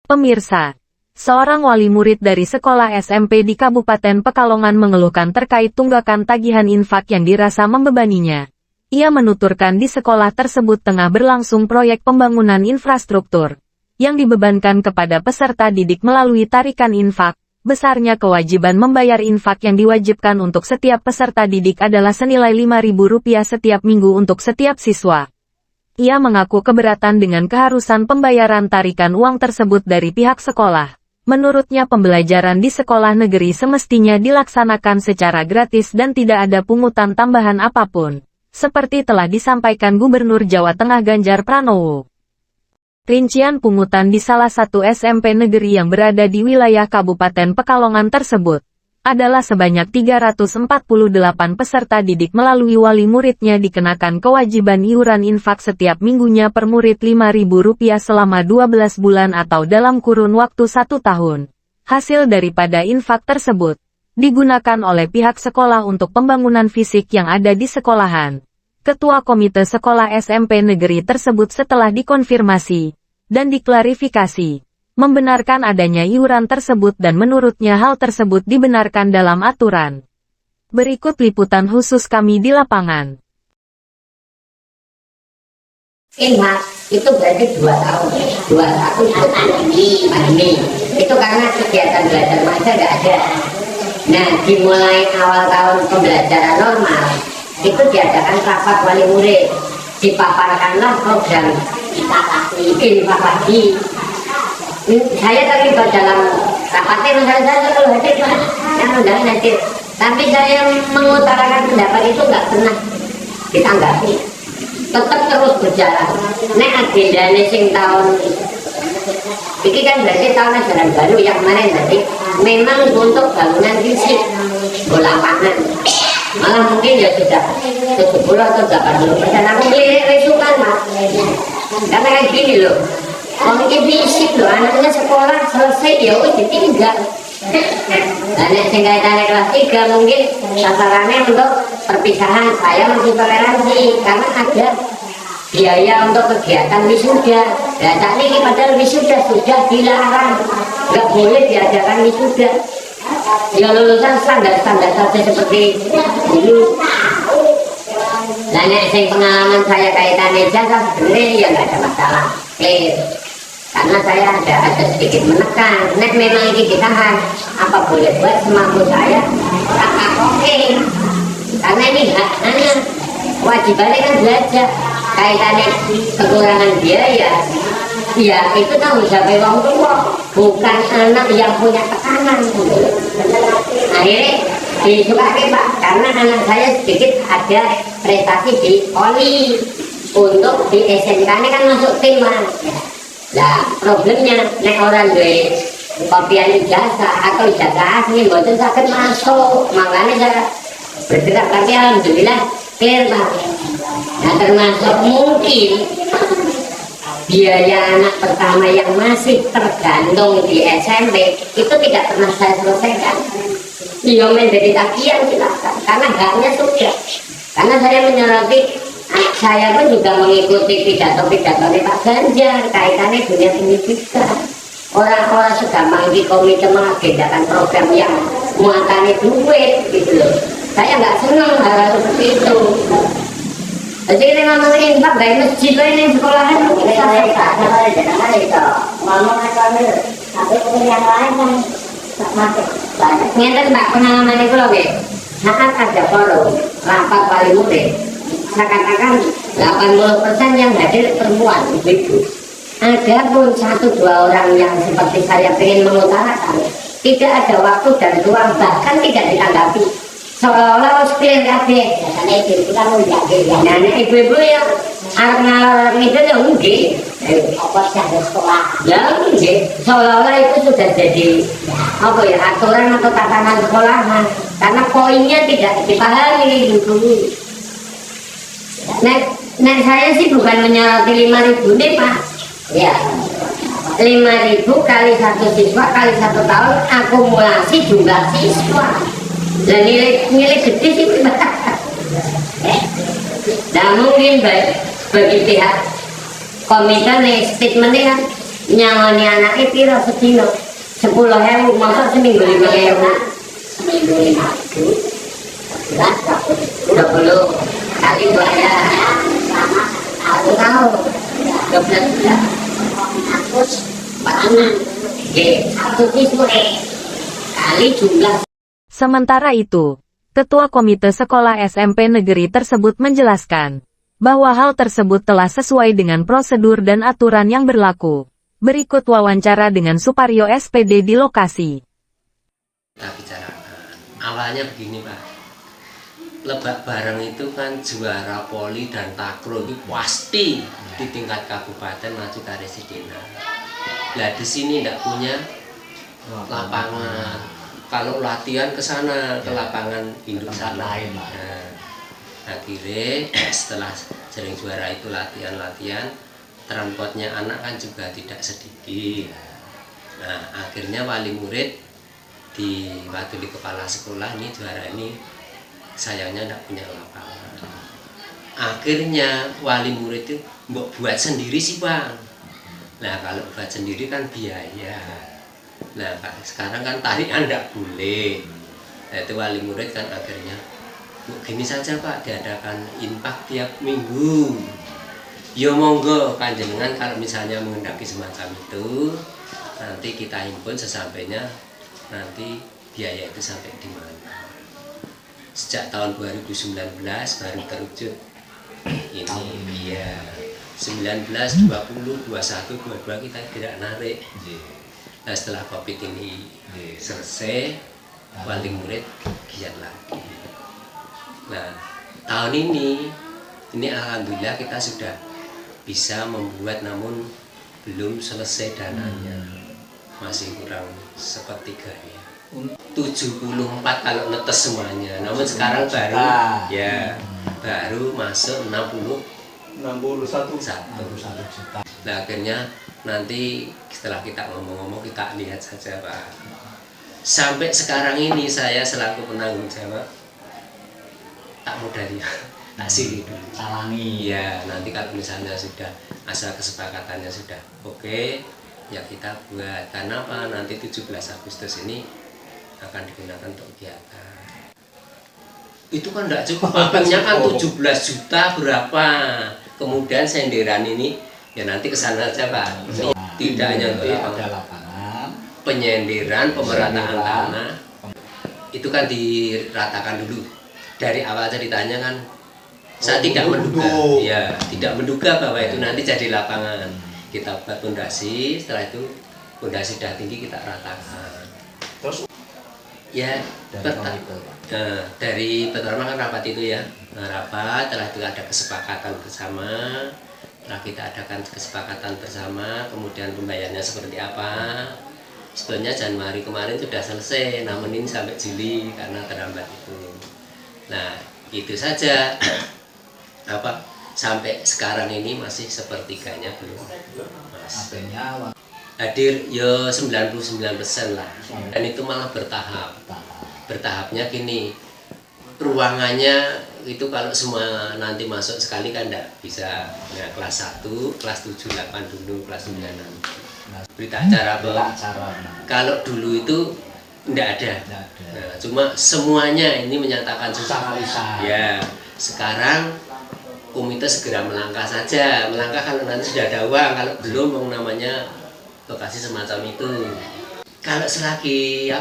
Pemirsa, seorang wali murid dari sekolah SMP di Kabupaten Pekalongan mengeluhkan terkait tunggakan tagihan infak yang dirasa membebaninya. Ia menuturkan di sekolah tersebut tengah berlangsung proyek pembangunan infrastruktur, yang dibebankan kepada peserta didik melalui tarikan infak. Besarnya kewajiban membayar infak yang diwajibkan untuk setiap peserta didik adalah senilai Rp5.000 setiap minggu untuk setiap siswa. Ia mengaku keberatan dengan keharusan pembayaran tarikan uang tersebut dari pihak sekolah. Menurutnya pembelajaran di sekolah negeri semestinya dilaksanakan secara gratis dan tidak ada pungutan tambahan apapun, seperti telah disampaikan Gubernur Jawa Tengah Ganjar Pranowo. Rincian pungutan di salah satu SMP negeri yang berada di wilayah Kabupaten Pekalongan tersebut adalah sebanyak 348 peserta didik melalui wali muridnya dikenakan kewajiban iuran infak setiap minggunya per murid Rp5.000 selama 12 bulan atau dalam kurun waktu 1 tahun. Hasil daripada infak tersebut digunakan oleh pihak sekolah untuk pembangunan fisik yang ada di sekolahan. Ketua Komite Sekolah SMP negeri tersebut setelah dikonfirmasi dan diklarifikasi, membenarkan adanya iuran tersebut dan menurutnya hal tersebut dibenarkan dalam aturan. Berikut liputan khusus kami di lapangan. Infak itu berarti 2 tahun, 21 pandemi. Itu karena kegiatan belajar masa nggak ada. Nah, dimulai awal tahun pembelajaran normal, itu diadakan rapat wali murid. Dipaparkanlah program infak lagi. Saya terlibat dalam rapatnya, misalnya kalau hadir yang undangan hadir, tapi saya mengutarakan pendapat itu nggak pernah ditanggapi, tetap terus berjalan. Nek agendanya sing tahun ini kan berarti tahun ajaran baru yang kemarin tadi memang untuk bangunan fisik lapangan, malah mungkin ya sudah 70 atau 80%. Aku melirik resukan mas, karena kayak gini loh. Mungkin fisik loh, anaknya sekolah selesai ya udah ditinggal. Dan yang kaitannya kelas 3 mungkin sasarannya untuk perpisahan. Saya masih toleransi karena ada biaya untuk kegiatan wisuda. Nah saat ini padahal wisuda sudah dilarang, nggak boleh diadakan wisuda. Ya lulusan standar-standar saja seperti dulu. Nah yang pengalaman saya kaitannya jasa sebenarnya ya nggak ada masalah. Karena saya ada sedikit menekan, nek memang ini ditahan, apa boleh buat semampu saya, oke. Karena ini hak anak, wajibannya kan belajar, kaitannya kekurangan biaya, ya itu tanggung jawab orang tua, bukan anak yang punya tekanan. Akhirnya disukai Pak, karena anak saya sedikit ada prestasi di poli, untuk di SMK ini kan masuk tim Mas. Nah, problemnya nek orang duwe kopian ijazah atau ijazah asli mboten saged masuk. Makanya saya bergerak, tapi alhamdulillah clear Pak. Nah, termasuk mungkin biaya anak pertama yang masih tergantung di SMP itu tidak pernah saya selesaikan. Iya menjadi tagihan silakan, karena haknya sudah. Karena saya menyoroti, saya pun juga mengikuti pidato-pidato Pak Ganjar kaitannya dunia pendidikan. Orang-orang segampang di komite mengagendakan program yang muatannya duit gitu loh. Saya nggak senang hal seperti itu. Jadi kita ngomongin Pak dari masjid ini sekolahan yang lain kan ngeten Pak, pengalaman itu loh saat ada forum rapat wali murid, saya katakan 80% yang hadir perempuan, ibu-ibu. Ada pun 1-2 orang yang seperti saya ingin mengutarakan, tidak ada waktu dan ruang, bahkan tidak ditanggapi. Seolah-olah clear kabeh. Karena ibu kan udah gitu. Nah, ibu-ibu yang arep ngalor ngidul ya nggih. Apa sih sekolah? Ya nggih. Seolah-olah itu sudah jadi apa ya, aturan atau tatanan sekolahan. Karena poinnya tidak dipahami dulu. Nah, saya sih bukan menyoroti 5.000 nih Pak. Ya, 5.000 kali 1 siswa kali 1 tahun akumulasi jumlah siswa. Dan nilai gede sih Pak. Nah mungkin bagi pihak komite nih statementnya kan nyawani anaknya piro sedino 10.000 masa seminggu 5.000 seminggu 5.000 20 kali bayar aku tahu 12 bulan aku 4 aku kali jumlah. Sementara itu, Ketua Komite Sekolah SMP Negeri tersebut menjelaskan bahwa hal tersebut telah sesuai dengan prosedur dan aturan yang berlaku. Berikut wawancara dengan Suparyo SPD di lokasi. Kita bicarakan, awalnya begini Pak, Lebak Bareng itu kan juara poli dan takro itu pasti di tingkat kabupaten maju ke Residena. Nah di sini tidak punya lapangan, kalau latihan ke sana ke lapangan induk sana. Nah, akhirnya setelah sering juara itu latihan transportnya anak kan juga tidak sedikit. Nah akhirnya wali murid waktu di kepala sekolah ini juara ini sayangnya tidak punya lapangan. Akhirnya wali murid itu buat sendiri sih Bang. Nah kalau buat sendiri kan biaya. Nah sekarang kan tarian tidak boleh. Nah itu wali murid kan akhirnya gini saja Pak, diadakan infak tiap minggu. Ya monggo panjenengan kalau misalnya mengendaki semacam itu, nanti kita himpun sesampainya nanti biaya itu sampai di mana. Sejak tahun 2019 baru terwujud ini ya 19, 20, 21, 22 kita tidak narik. Nah setelah Covid ini selesai, wali murid giat lagi. Nah tahun ini alhamdulillah kita sudah bisa membuat, namun belum selesai dananya, masih kurang sepertiganya. 74 kalau netes semuanya, namun sekarang baru ya baru masuk 61 juta. Nah akhirnya nanti setelah kita ngomong-ngomong kita lihat saja Pak. Sampai sekarang ini saya selaku penanggung jawab tak modali, tak sini dulu. Salangi. Ya nanti kalau misalnya sudah asal kesepakatannya sudah oke, ya kita buat. Karena apa? Nanti 17 Agustus ini akan digunakan untuk kegiatan. Itu kan tidak cukup, papengnya kan 17 juta berapa. Kemudian senderan ini ya nanti kesana saja Pak. Tidak hanya untuk lapangan, penyenderan, pemerataan tanah, itu kan diratakan dulu. Dari awal ceritanya kan saya tidak menduga, ya tidak menduga bahwa itu nanti jadi lapangan. Kita buat pondasi, setelah itu pondasi sudah tinggi kita ratakan. Terus ya dari pertama kan rapat itu ya, rapat, setelah itu ada kesepakatan bersama, setelah kita adakan kesepakatan bersama, kemudian pembayarannya seperti apa. Sebetulnya Januari kemarin sudah selesai, namun ini sampai Juli karena terlambat itu. Nah itu saja apa sampai sekarang ini masih sepertiganya belum hadir ya 99% lah, dan itu malah bertahapnya gini. Ruangannya itu kalau semua nanti masuk sekali kan enggak bisa. Nah, kelas 1, kelas 7, 8 dulu, kelas 9 nanti. Berita acara kalau dulu itu enggak ada. Nah, cuma semuanya ini menyatakan susah. Ya, sekarang komite segera melangkah saja. Melangkah kalau nanti sudah ada uang, kalau belum namanya lokasi semacam itu. Kalau selagi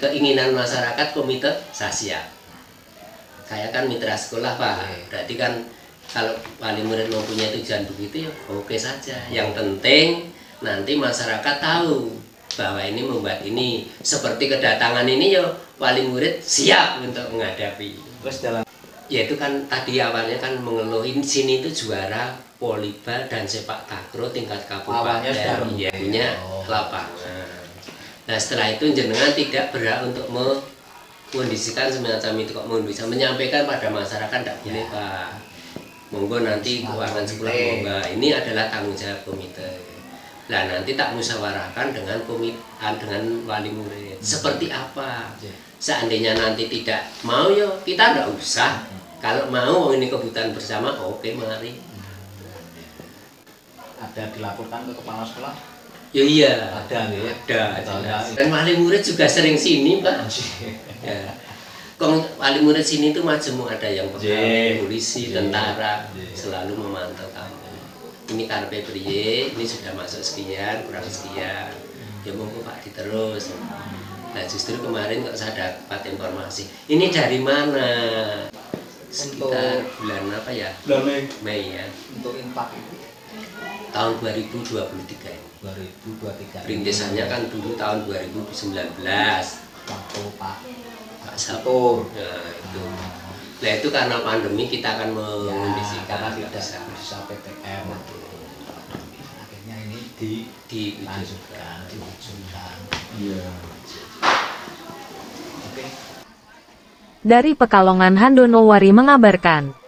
keinginan masyarakat komite saya siap. Saya kan mitra sekolah Pak. Berarti kan kalau wali murid mempunyai tujuan begitu ya oke saja. Yang penting nanti masyarakat tahu bahwa ini membuat ini, seperti kedatangan ini ya wali murid siap untuk menghadapi. Ya itu kan tadi awalnya kan mengeluhin sini itu juara volleyball dan sepak takraw tingkat kabupaten, ya punya lapangan. Nah setelah itu jenengan tidak berhak untuk mengkondisikan semacam itu, kok bisa menyampaikan pada masyarakat tidak boleh Pak. Monggo nanti keuangan sekolah monggo, ini adalah tanggung jawab komite. Nah nanti tak musyawarahkan dengan dengan wali murid seperti apa. Seandainya nanti tidak mau ya kita tidak usah. Kalau mau ini kebutuhan bersama oke mari. ada dilaporkan ke kepala sekolah? Ya iya, Ada nih. ada. Ada. jelas. Dan wali murid juga sering sini Pak. Ya. Kong wali murid sini tuh majemuk, ada yang pegawai, polisi, tentara, selalu memantau kamu. Ini karpe priye, ini sudah masuk sekian, kurang sekian. Ya monggo Pak diterus. Nah justru kemarin kok saya dapat informasi, ini dari mana? Sekitar bulan apa ya? Bulan Mei ya, untuk infak itu tahun 2023 ini. 2023. Perintisannya kan dulu tahun 2019. Waktu Pak Pak Satur. Nah itu. Nah itu karena pandemi kita akan Ya, mengondisikan karena nggak tidak bisa PTM. Akhirnya ini dilanjutkan, diwujudkan. Iya. Oke. Dari Pekalongan Handonowari mengabarkan.